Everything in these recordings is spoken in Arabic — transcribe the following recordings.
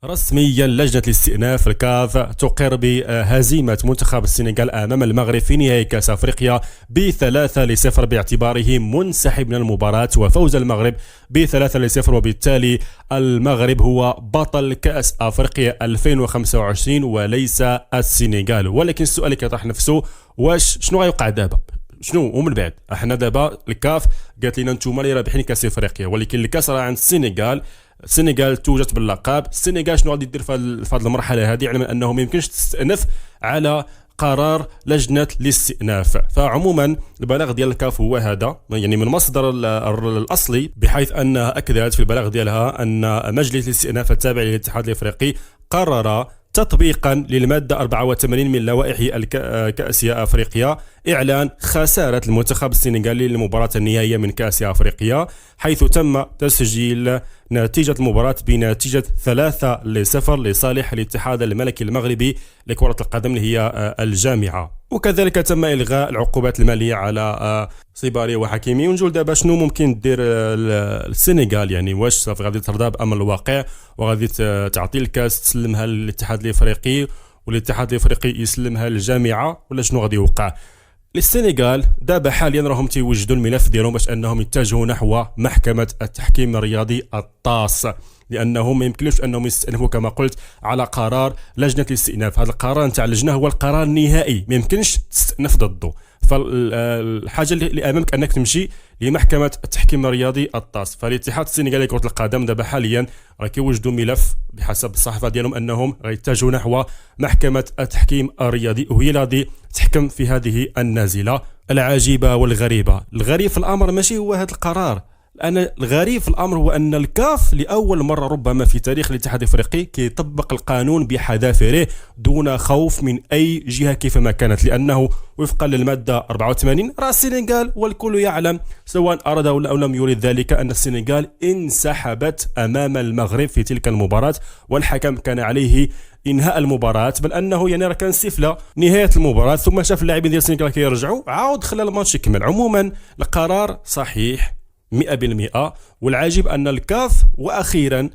رسميا لجنة الاستئناف الكاف تقر بهزيمة منتخب السنغال أمام المغرب في نهائي كأس أفريقيا ب3-0 باعتباره منسحب من المباراة، وفوز المغرب ب3-0، وبالتالي المغرب هو بطل كأس أفريقيا 2025 وليس السنغال. ولكن السؤال يطرح نفسه، شنو غيوقع دابا؟ شنو ومن بعد؟ احنا دابا الكاف قالت لنا نتوما اللي رابحين كاس افريقيا، ولكن الكاس راه عند السنغال توجت باللقب. السنغال شنو غادي دير في هذه المرحله هذه، علما انه ما يمكنش تستأنف على قرار لجنه الاستئناف؟ فعموما البلاغ ديال الكاف هو هذا، يعني من مصدر الاصلي، بحيث انها اكدت في البلاغ ديالها ان مجلس الاستئناف التابع للاتحاد الافريقي قرر تطبيقا للمادة 84 من لوائح كأس أفريقيا إعلان خسارة المنتخب السنغالي للمباراة النهائية من كأس أفريقيا، حيث تم تسجيل نتيجة المباراة بنتيجة 3-0 لصالح الاتحاد الملكي المغربي لكرة القدم اللي هي الجامعة. وكذلك تم إلغاء العقوبات المالية على صباري وحكيمي. ونجول دابا شنو ممكن دير السنغال، يعني واش صافي غادي ترضى بأمر الواقع وغادي تعطي الكاس تسلمها للاتحاد الافريقي والاتحاد الافريقي يسلمها للجامعه، ولا شنو غادي يوقع؟ للسنغال دابا حاليا راهم تيوجدوا الملف ديالهم باش انهم يتجهوا نحو محكمه التحكيم الرياضي الطاس، لانهم ما يمكنش انهم يستأنفوا كما قلت على قرار لجنه الاستئناف. هذا القرار نتاع اللجنه هو القرار النهائي، ما يمكنش تستأنف ضده. فالحاجه اللي امامك انك تمشي لمحكمه التحكيم الرياضي الطاس. فالاتحاد السنغالي لكره القدم دابا حاليا راه كيوجدوا ملف بحسب الصحافه ديالهم انهم غيتجهوا نحو محكمه التحكيم الرياضي، وهي اللي غادي تحكم في هذه النازله. العجيبه والغريبه، الغريب في الامر ماشي هو هذا القرار، لأن الغريب في الأمر هو أن الكاف لأول مرة ربما في تاريخ الاتحاد الافريقي كيطبق القانون بحذافيره دون خوف من أي جهة كيفما كانت، لأنه وفقا للمادة 84 رأى السنغال والكل يعلم سواء أراد أو لم يريد ذلك أن السنغال انسحبت أمام المغرب في تلك المباراة، والحكم كان عليه انهاء المباراه، بل انه يعني راه كان سفله نهايه المباراه، ثم شاف اللاعبين ديال السنغال كيرجعوا عاود خلى الماتش يكمل. عموما القرار صحيح 100%، والعجيب أن الكاف وأخيرا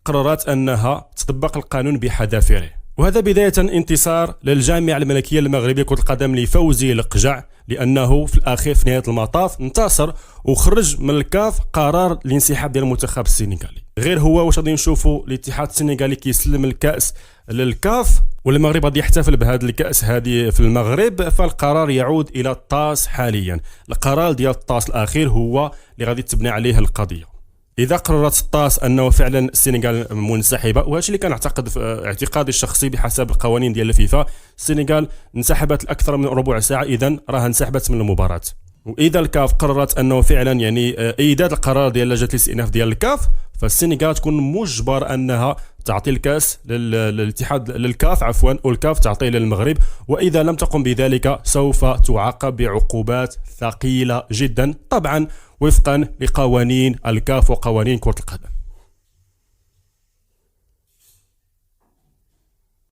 قررت أنها تطبق القانون بحذافيره. وهذا بداية انتصار للجامعة الملكية المغربية كرة القدم لفوزي القجع، لأنه في الأخير في نهاية المطاف انتصر وخرج من الكاف قرار الانسحاب ديال المنتخب السنغالي. غير هو واش غادي نشوفوا الاتحاد السنغالي كيسلم الكأس للكاف والمغرب غادي يحتفل بهذا الكأس هذه في المغرب؟ فالقرار يعود إلى الطاس حاليا. القرار ديال الطاس الأخير هو اللي غادي تبني عليه القضية. إذا قررت الطاس أنه فعلا السنغال منسحبة، وهذا اللي كان أعتقد في اعتقادي الشخصي بحسب القوانين ديال الفيفا، السنغال انسحبت أكثر من ربع ساعة، إذا راها انسحبت من المباراة. وإذا الكاف قررت أنه فعلا يعني إيداد القرار ديال لجنة الاستئناف ديال الكاف، فالسنغال تكون مجبر أنها تعطي الكاس للاتحاد للكاف عفوا، والكاف تعطيه للمغرب، وإذا لم تقم بذلك سوف تعاقب بعقوبات ثقيلة جدا، طبعا وفقا لقوانين الكاف وقوانين كرة القدم.